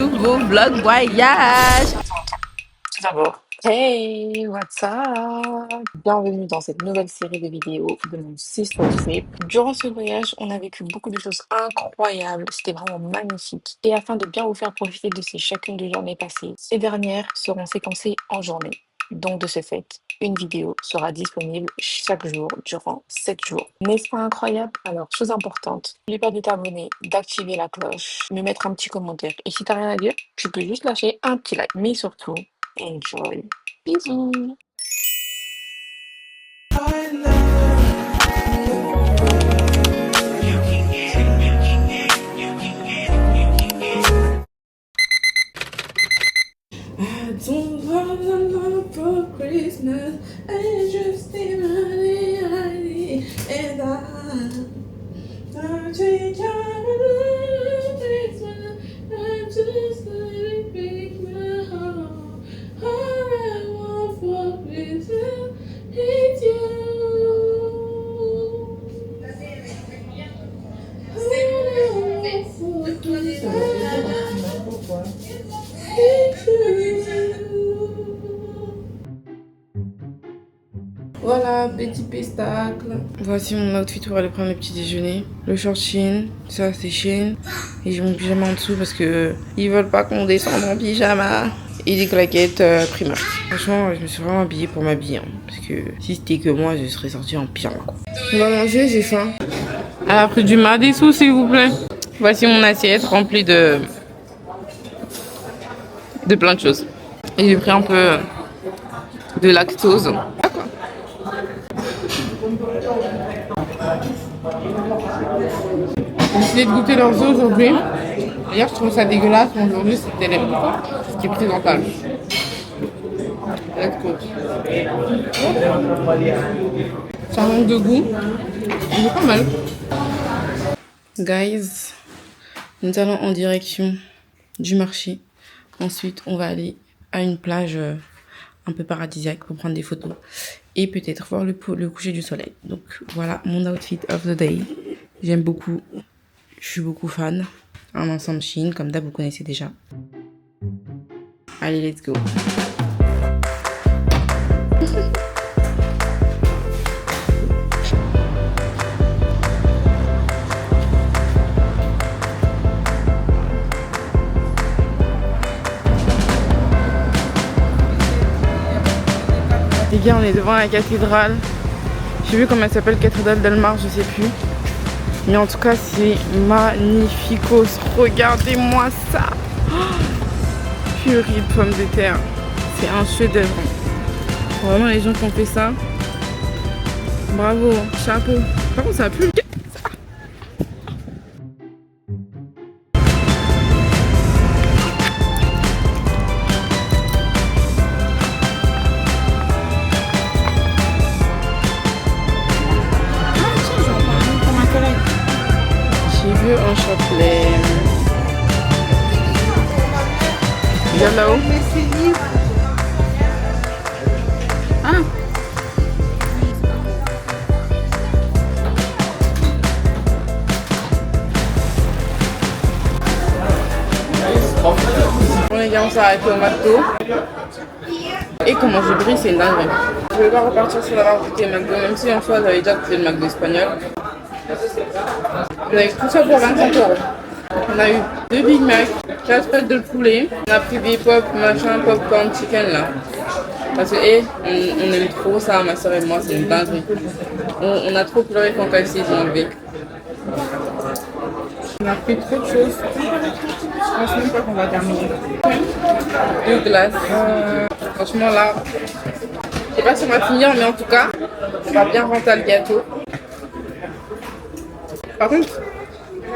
Nouveau vlog voyage. Tout d'abord, hey, what's up? Bienvenue dans cette nouvelle série de vidéos de mon sister trip. Durant ce voyage, on a vécu beaucoup de choses incroyables. C'était vraiment magnifique. Et afin de bien vous faire profiter de ces chacune de journées passées, ces dernières seront séquencées en journée. Donc, de ce fait, une vidéo sera disponible chaque jour durant 7 jours. N'est-ce pas incroyable? Alors, chose importante, n'oublie pas de t'abonner, d'activer la cloche, de mettre un petit commentaire. Et si t'as rien à dire, tu peux juste lâcher un petit like. Mais surtout, enjoy. Bisous. I don't want a lot for Christmas. I just need money, and I change our Christmas. I just let it break my heart. All I want for Christmas is you. Voilà, petit pestacle. Voici mon outfit pour aller prendre le petit déjeuner. Le short Shein, ça c'est Shein. Et j'ai mon pyjama en dessous parce que ils veulent pas qu'on descende en pyjama. Et des claquettes Primark. Franchement, je me suis vraiment habillée pour m'habiller. Hein, parce que si c'était que moi, je serais sortie en pyjama. On va manger, j'ai faim. Elle a pris du madessou, s'il vous plaît. Voici mon assiette remplie de plein de choses. Et j'ai pris un peu de lactose. J'ai essayé de goûter leurs œufs aujourd'hui. Hier, je trouvais ça dégueulasse, mais aujourd'hui, c'était ce qui est présentable. Lactose. Ça manque de goût. C'est pas mal. Guys, nous allons en direction du marché. Ensuite, on va aller à une plage un peu paradisiaque pour prendre des photos et peut-être voir le coucher du soleil. Donc voilà mon outfit of the day. J'aime beaucoup. Je suis beaucoup fan. Un ensemble Shein, comme d'hab, vous connaissez déjà. Allez, let's go. Les gars, on est devant la cathédrale. J'ai vu comment elle s'appelle, cathédrale d'Almar, je sais plus. Mais en tout cas, c'est magnificos. Regardez-moi ça. Oh, purée de pommes de terre. C'est un chef-d'œuvre. Vraiment, les gens qui ont fait ça, bravo, chapeau. Par contre, ça a plus le cas. J'ai vu un chapelet. Regarde là-haut. Ah. Bon les gars, on s'est arrêté au McDo. Et comment j'ai pris, c'est une dinguerie. Je vais pas repartir sur l'avoir goûté McDo, même si en soi j'avais déjà goûté le McDo espagnol. On a eu tout ça pour 25 €. On a eu 2 Big Mac, 4 pâtes de poulet. On a pris des pop, machin, popcorn chicken là. Parce que on aime trop ça, ma soeur et moi, c'est une dinguerie. On a trop pleuré quand ils ont enlevé. On a pris trop de choses. Je pense même pas qu'on va terminer. 2 glaces. Franchement là, je sais pas si on va finir, mais en tout cas, on va bien rentrer le gâteau. Par contre,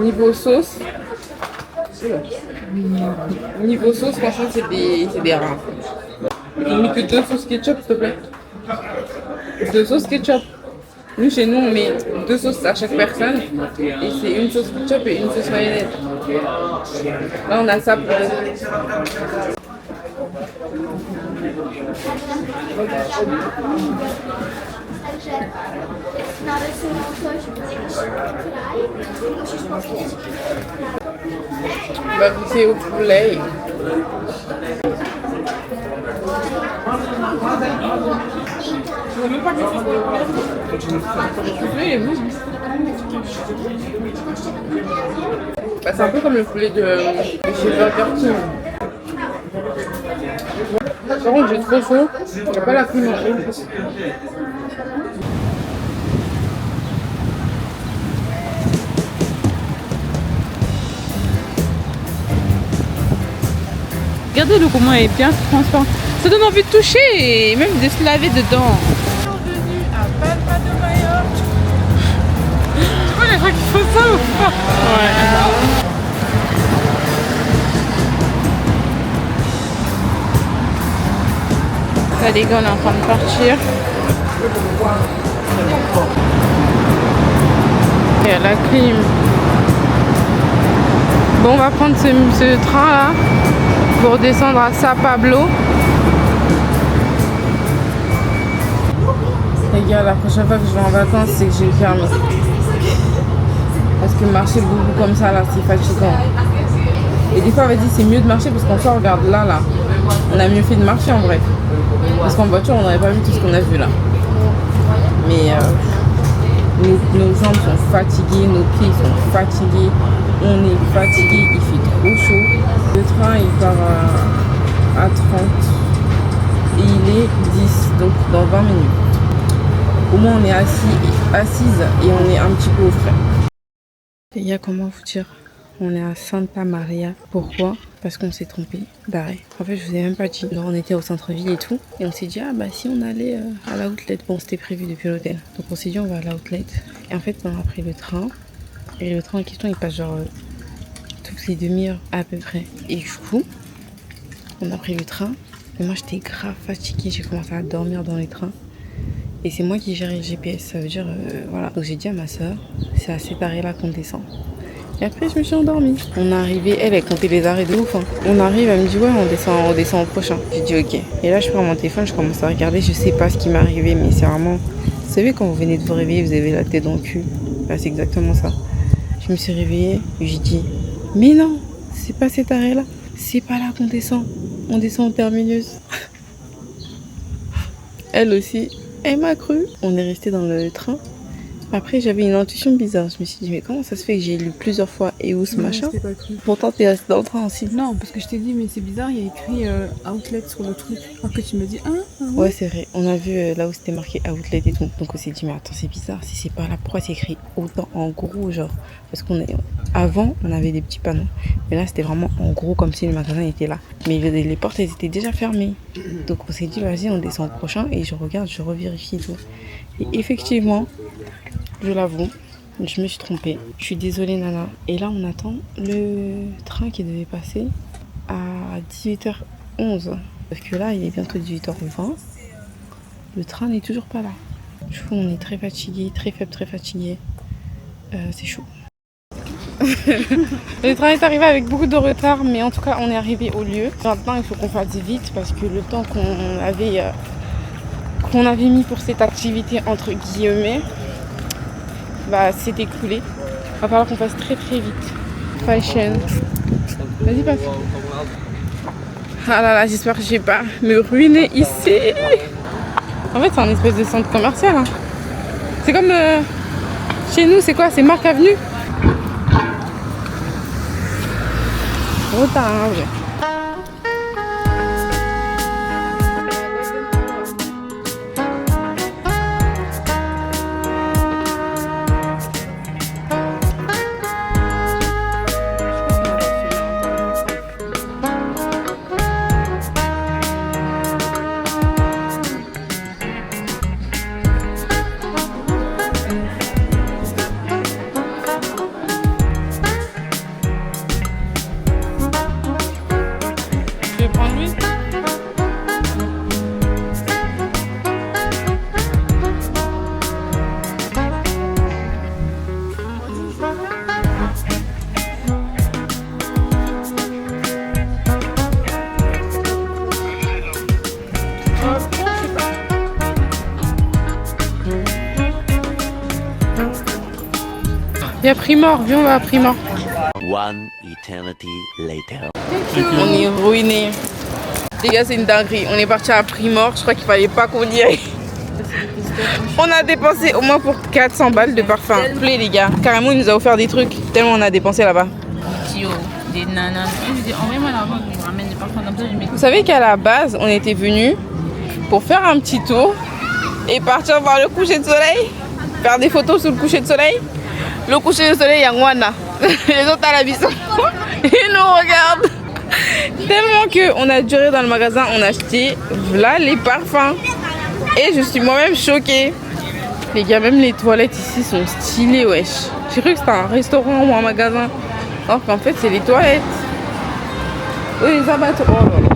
niveau sauce, franchement, c'est des rats. On met que 2 sauces ketchup, s'il te plaît. 2 sauces ketchup. Nous, chez nous, on met 2 sauces à chaque personne. Et c'est une sauce ketchup et une sauce mayonnaise. Là, on a ça pour deux. On va goûter au poulet. Je veux même pas quelque chose de le poulet, il est bon. Bah, c'est un peu comme le poulet de chez Burger King. Par contre, j'ai trop chaud. Il n'y a pas la clim en haut. Regardez-le comment elle est bien transparente. Ça donne envie de toucher et même de se laver dedans. Bienvenue à Palma de Mallorca. Tu vois les gens qui font ça ou pas? Ouais. Là les gars, on est en train de partir. Il y a la clim. Bon, on va prendre ce train là pour descendre à Sao Pablo. Les gars, la prochaine fois que je vais en vacances, c'est que j'ai le permis. Parce que marcher beaucoup comme ça là, c'est fatigant. Et des fois, vas-y, c'est mieux de marcher parce qu'en soi, regarde là, on a mieux fait de marcher en vrai. Parce qu'en voiture, on n'aurait pas vu tout ce qu'on a vu là. Mais nos jambes sont fatiguées, nos pieds sont fatigués. On est fatigué, il fait trop chaud. Le train, il part à 30 et il est 10, donc dans 20 minutes. Au moins, on est assise et on est un petit peu au frais. Les gars, comment vous dire? On est à Santa Maria. Pourquoi? Parce qu'on s'est trompé d'arrêt. En fait, je vous ai même pas dit. Alors, on était au centre-ville et tout. Et on s'est dit, ah bah si on allait à l'outlet. Bon, c'était prévu depuis l'hôtel. Donc, on s'est dit, on va à l'outlet. Et en fait, on a pris le train. Et le train en question, il passe genre toutes les demi-heures à peu près. Et du coup, on a pris le train. Mais moi, j'étais grave fatiguée. J'ai commencé à dormir dans les trains. Et c'est moi qui gérais le GPS. Ça veut dire, voilà. Donc, j'ai dit à ma soeur, c'est à cet arrêt-là qu'on descend. Et après, je me suis endormie. On est arrivé, elle comptait les arrêts de ouf. Hein. On arrive, elle me dit, ouais, on descend au prochain. J'ai dit, ok. Et là, je prends mon téléphone, je commence à regarder. Je sais pas ce qui m'est arrivé, mais c'est vraiment. Vous savez, quand vous venez de vous réveiller, vous avez la tête dans le cul. Bah, c'est exactement ça. Je me suis réveillée, j'ai dit, mais non, c'est pas cet arrêt-là. C'est pas là qu'on descend. On descend au terminus. Elle aussi, elle m'a cru. On est resté dans le train. Après, j'avais une intuition bizarre. Je me suis dit, mais comment ça se fait que j'ai lu plusieurs fois et où ce machin? Pas cru. Pourtant, t'es resté dans le train aussi. Non, parce que je t'ai dit, mais c'est bizarre, il y a écrit outlet sur le truc. Alors que tu me dis, Ouais, c'est vrai. On a vu là où c'était marqué outlet et tout. Donc, on s'est dit, mais attends, c'est bizarre. Si c'est pas là, pourquoi c'est écrit autant en gros, genre? Parce avant, on avait des petits panneaux. Mais là, c'était vraiment en gros, comme si le magasin était là. Mais les portes, elles étaient déjà fermées. Donc, on s'est dit, vas-y, on descend au prochain. Et je regarde, je revérifie et tout. Et effectivement, je l'avoue, je me suis trompée. Je suis désolée, Nana. Et là, on attend le train qui devait passer à 18h11. Parce que là, il est bientôt 18h20. Le train n'est toujours pas là. Du coup, on est très fatigué, très faible, très fatigué. C'est chaud. Le train est arrivé avec beaucoup de retard, mais en tout cas, on est arrivé au lieu. Maintenant, il faut qu'on fasse vite parce que le temps qu'on avait mis pour cette activité, entre guillemets, bah, s'est écoulé. Il va falloir qu'on fasse très très vite. Fashion. Vas-y, passe. Ah là là, j'espère que je vais pas me ruiner ici. En fait, c'est un espèce de centre commercial. Hein. C'est comme chez nous, c'est quoi? C'est Marc Avenue. Retard, hein, ouais. Il y a Primor, viens, on va à Primor. One eternity later. On est ruinés. Les gars, c'est une dinguerie. On est parti à prix mort. Je crois qu'il fallait pas qu'on y aille. On a dépensé au moins pour 400 balles de parfum. Plaît, les gars. Carrément, il nous a offert des trucs. Tellement on a dépensé là-bas. Des nanas. Je dis, envoyez-moi l'argent, je vous ramène des parfums comme ça, je mets. Vous savez qu'à la base, on était venus pour faire un petit tour et partir voir le coucher de soleil. Faire des photos sous le coucher de soleil. Le coucher de soleil, il y a Ngwana. Les autres à la Bisson. Ils nous regardent. Tellement qu'on a duré dans le magasin, on a acheté voilà les parfums. Et je suis moi-même choquée. Les gars, même les toilettes ici sont stylées, wesh. J'ai cru que c'était un restaurant ou un magasin. Alors qu'en fait, c'est les toilettes. Oui, les abattoirs. Oh là là.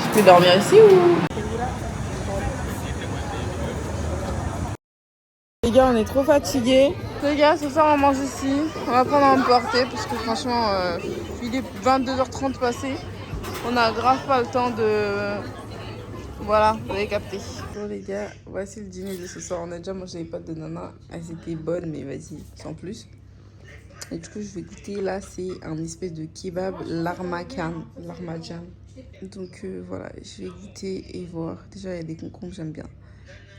Je peux dormir ici ou... Les gars, on est trop fatigués. Les gars, ce soir, on mange ici. On va prendre à emporter parce que franchement, il est 22h30 passé. On a grave pas le temps de... Voilà, vous avez capté. Bon les gars, voici le dîner de ce soir. On a déjà mangé les pâtes de nana. Elles étaient bonnes, mais vas-y, sans plus. Et du coup, je vais goûter. Là, c'est un espèce de kebab larmacan. Donc voilà, je vais goûter et voir. Déjà, il y a des concombres, j'aime bien.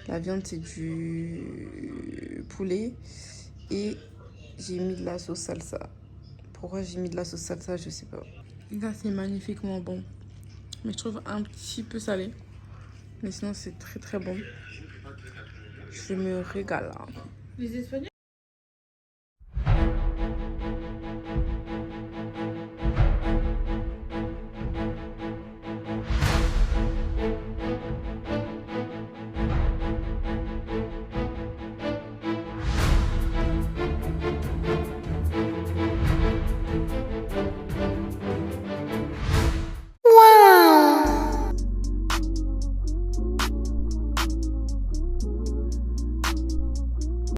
La viande, c'est du poulet. Et j'ai mis de la sauce salsa. Pourquoi j'ai mis de la sauce salsa, je sais pas. Les gars, c'est magnifiquement bon. Mais je trouve un petit peu salé. Mais sinon, c'est très très bon. Je me régale. Les Espagnols,